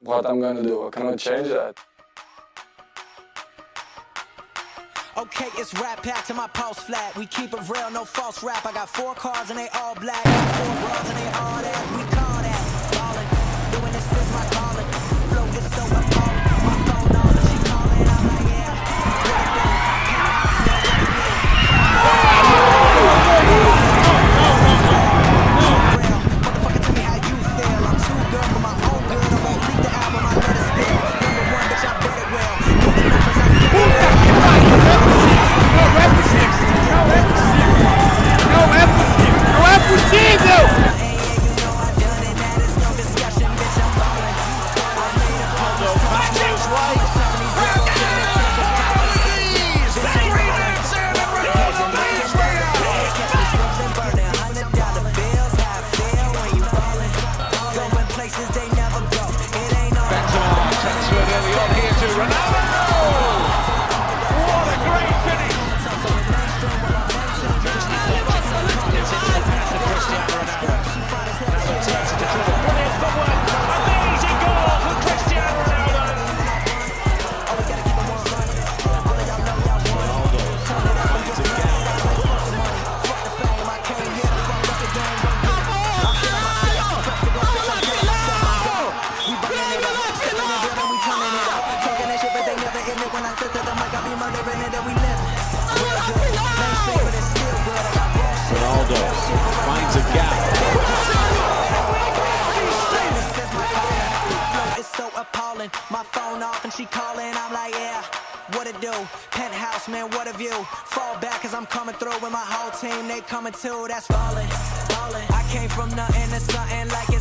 what I'm gonna do. I cannot change that. Okay, it's rap pack to my pulse flat. We keep it real, no false rap. I got 4 cars and they all black. 4 bras and they all that. We call that ballin'. Doing this is my calling. Flow is so appalling. My phone on and she calling. I'm like, yeah. Motherfucker, tell me how you feel. I'm too good for my own good. I won't leak the album. I let it spill. #1, bitch, I bet it will. Do the numbers, I said it will. Não é possível! Ronaldo finds a gap. It's so appalling. My phone off and she calling. I'm like, yeah, what it do? Penthouse, man, what a view. Fall back cause I'm coming through with my whole team. They coming too, that's ballin', ballin'. I came from nothing to something like it.